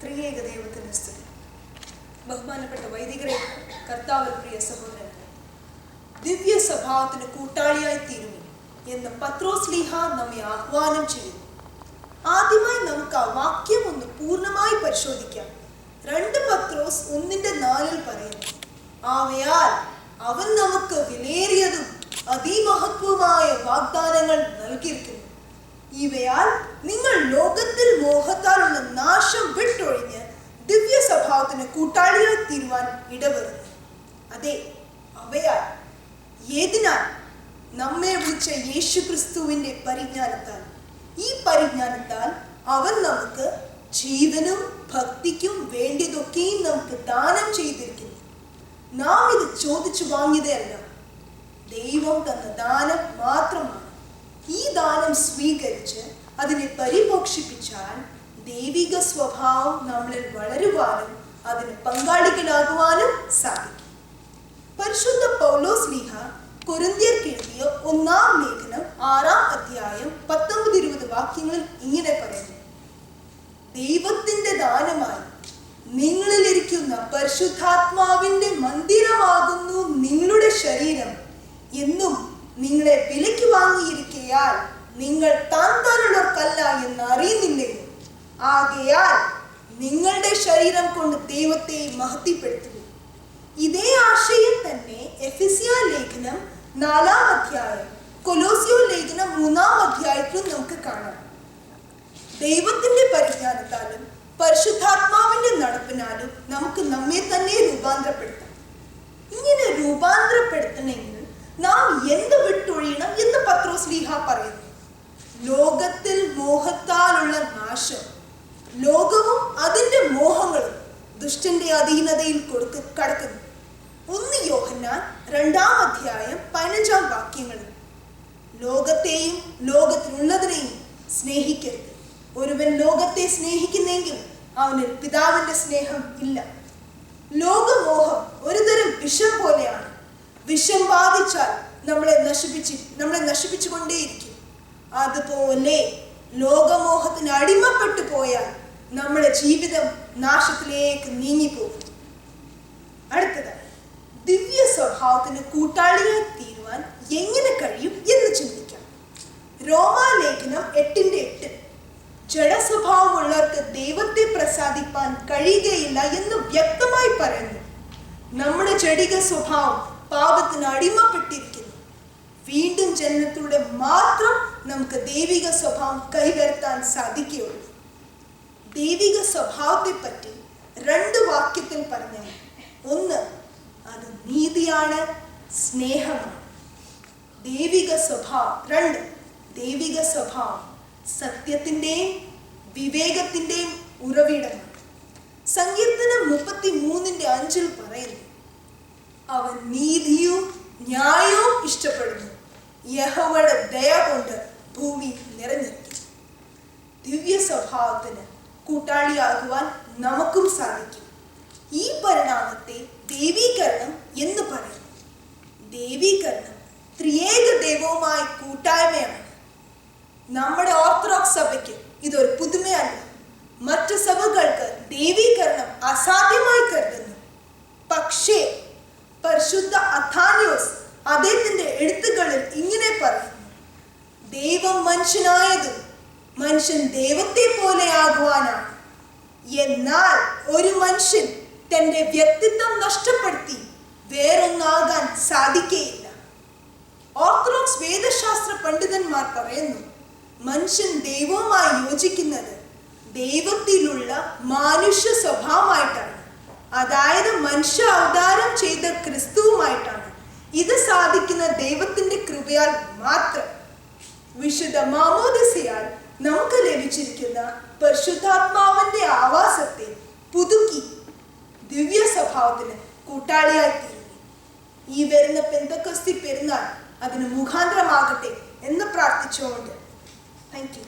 ത്രിയേക ദൈവത്തിന് സ്തുതി. ബഹുമാനപ്പെട്ട വൈദികരെ, കർത്താവിൽ പ്രിയ സഹോദരങ്ങളെ, ദിവ്യ സ്വഭാവത്തിന് കൂട്ടാളിയായി തീരുമി എന്ന് പത്രോസ്ലീഹ നമ്മെ ആഹ്വാനം ചെയ്യുന്നു. ആദ്യമായി നമുക്ക് ആ വാക്യം ഒന്ന് പൂർണ്ണമായി പരിശോധിക്കാം. 2 പത്രോസ് 1:4 പറയുന്നു, ആകയാൽ അവൻ നമുക്ക് വിലയേറിയതും അതിമഹത്വമായ വാഗ്ദാനങ്ങൾ നൽകിയിരിക്കുന്നു. ഇവയാൽ നിങ്ങൾ ലോകത്തിൽ മോഹത്താലുള്ള നാശം വിട്ടൊഴിഞ്ഞ് ദിവ്യ സ്വഭാവത്തിന് കൂട്ടാളിയായി തീരുവാൻ ഇടവരുന്നു. അതെ, അവയാൽ. ഏതിനാൽ? നമ്മെ വിളിച്ച യേശു ക്രിസ്തുവിന്റെ പരിജ്ഞാനത്താൽ. ഈ പരിജ്ഞാനത്താൽ അവൻ നമുക്ക് ജീവനും ഭക്തിക്കും വേണ്ടിയതൊക്കെയും നമുക്ക് ദാനം ചെയ്തിരിക്കുന്നു. നാം ഇത് ചോദിച്ചു വാങ്ങിയതല്ല, ദൈവം തന്ന ദാനം മാത്രമാണ്. ഈ ദാനം സ്വീകരിച്ച് അതിനെ പരിപോഷിപ്പിച്ചാൽ ദൈവിക സ്വഭാവം നമ്മളിൽ വളരുവാനും അതിന് പങ്കാളികളാകുവാനും സാധിക്കും. പരിശുദ്ധ പൗലോസ്ലീഹ കൊരിന്ത്യർക്ക് എഴുതിയ 1-ാം ലേഖനം 6-ാം അധ്യായം 19-20 വാക്യങ്ങളിൽ ഇങ്ങനെ പറയുന്നു, ദൈവത്തിന്റെ ദാനമായി നിങ്ങളിലിരിക്കുന്ന പരിശുദ്ധാത്മാവിന്റെ മന്ദിരമാകുന്നു നിങ്ങളുടെ ശരീരം എന്നും നിങ്ങളെ വിലയ്ക്ക് വാങ്ങിയിരിക്കയാൽ നിങ്ങൾ താനുള്ളവർക്കല്ല എന്ന് അറിയുന്നില്ലയോ? ആകയാൽ നിങ്ങളുടെ ശരീരം കൊണ്ട് ദൈവത്തെ മഹത്വപ്പെടുത്തുക. ഇതേ ആശയം തന്നെ എഫെസ്യ ലേഖനം 4-ാം അധ്യായം, കൊലോസ്യ ലേഖനം 3-ാം അധ്യായത്തിലും നമുക്ക് കാണാം. ദൈവത്തിന്റെ പരിജ്ഞാനത്താലും പരിശുദ്ധാത്മാവിന്റെ നടപ്പിനാലും നമുക്ക് നമ്മെ തന്നെ രൂപാന്തരപ്പെടുത്താം. ഇങ്ങനെ രൂപാന്തരപ്പെടുത്തണമെങ്കിൽ നാം എന്ത് വിട്ടൊഴിയണം എന്ന് പത്രോസ്ലീഹ പറയുന്നു. ലോകത്തിൽ മോഹത്താലുള്ള നാശം, ലോകവും അതിന്റെ മോഹങ്ങളും ദുഷ്ടന്റെ അധീനതയിൽ കടക്കുന്നു. 1 യോഹന്നാൻ 2-ാം അധ്യായം 15-ാം വാക്യങ്ങളിൽ, ലോകത്തെയും ലോകത്തിലുള്ളതിനെയും സ്നേഹിക്കരുത്. ഒരുവൻ ലോകത്തെ സ്നേഹിക്കുന്നെങ്കിൽ അവന് പിതാവിന്റെ സ്നേഹം ഇല്ല. ലോകമോഹം ഒരുതരം വിഷം പോലെയാണ്. വിഷം ബാധിച്ചാൽ നമ്മളെ നശിപ്പിച്ചുകൊണ്ടേയിരിക്കും. അതുപോലെ ലോകമോഹത്തിന് അടിമപ്പെട്ടു പോയാൽ നമ്മുടെ ജീവിതം നാശത്തിലേക്ക് നീങ്ങിപ്പോകും. അടുത്തതായി, ദിവ്യ സ്വഭാവത്തിന് കൂട്ടാളിയായി തീരുവാൻ എങ്ങനെ കഴിയും എന്ന് ചിന്തിക്കാം. റോമാലേഖനം 8:8 ജഡസ്വഭാവമുള്ളവർക്ക് ദൈവത്തെ പ്രസാദിപ്പാൻ കഴിയുകയില്ല എന്ന് വ്യക്തമായി പറയുന്നു. നമ്മുടെ ജഡിക സ്വഭാവം പാപത്തിന് അടിമപ്പെട്ടിരിക്കുന്നു. വീണ്ടും ജനനത്തിലൂടെ മാത്രം നമുക്ക് ദൈവിക സ്വഭാവം കൈവരുത്താൻ സാധിക്കുകയുള്ളൂ. ദൈവിക സ്വഭാവത്തെ പറ്റി 2 വാക്യത്തിൽ പറഞ്ഞാൽ, 1 അത് നീതിയാണ്, സ്നേഹമാണ്. ദൈവിക സ്വഭാവം 2 ദൈവിക സ്വഭാവം സത്യത്തിന്റെയും വിവേകത്തിന്റെയും ഉറവിടമാണ്. സങ്കീർത്തനം 33:5 പറയുന്നു, അവൻ നീതിയും ന്യായവും ഇഷ്ടപ്പെടുന്നു, യഹോവയുടെ ദയ കൊണ്ട് ഭൂമി നിറഞ്ഞിരിക്കും. ദിവ്യ സ്വഭാവത്തിന് കൂട്ടാളിയാകുവാൻ നമുക്കും സാധിക്കും. ഈ പരിണാമത്തെ ദേവീകരണം എന്ന് പറയുന്നു. ദേവീകരണം ത്രിയേക ദൈവവുമായ കൂട്ടായ്മയാണ്. നമ്മുടെ ഓർത്തഡോക്സ് സഭയ്ക്ക് ഇതൊരു പുതുമയല്ല. മറ്റു സഭകൾക്ക് ദേവീകരണം അസാധ്യമായി കരുതുന്നു. പക്ഷേ പരിശുദ്ധ അഥാനിയോസ് അദ്ദേഹത്തിന്റെ എഴുത്തുകളിൽ ഇങ്ങനെ പറയുന്നു, ദൈവം മനുഷ്യനായതും മനുഷ്യൻ ദൈവത്തെ പോലെ ആകുവാനാണ്. എന്നാൽ ഒരു മനുഷ്യൻ തന്റെ വ്യക്തിത്വം നഷ്ടപ്പെടുത്തി വേറൊന്നാകാൻ സാധിക്കുകയില്ല. ഓർത്തഡോക്സ് വേദശാസ്ത്ര പണ്ഡിതന്മാർ പറയുന്നു, മനുഷ്യൻ ദൈവവുമായി യോജിക്കുന്നത് ദൈവത്തിലുള്ള മാനുഷ്യ സ്വഭാവമായിട്ടാണ്. അതായത് മനുഷ്യ അവതാരം ചെയ്ത ക്രിസ്തുവുമായിട്ടാണ്. ഇത് സാധിക്കുന്ന ദൈവത്തിന്റെ കൃപയാൽ മാത്രം. വിശുദ്ധ മാമോദിസയാൽ നമുക്ക് ലഭിച്ചിരിക്കുന്ന പരിശുദ്ധാത്മാവിന്റെ ആവാസത്തെ പുതുക്കി ദിവ്യ സ്വഭാവത്തിന് കൂട്ടാളിയായി തീരുന്നു. ഈ വരുന്ന പെന്തക്കോസ്തി പെരുന്നാൾ അതിന് മുഖാന്തരമാകട്ടെ എന്ന് പ്രാർത്ഥിച്ചുകൊണ്ട് താങ്ക് യു.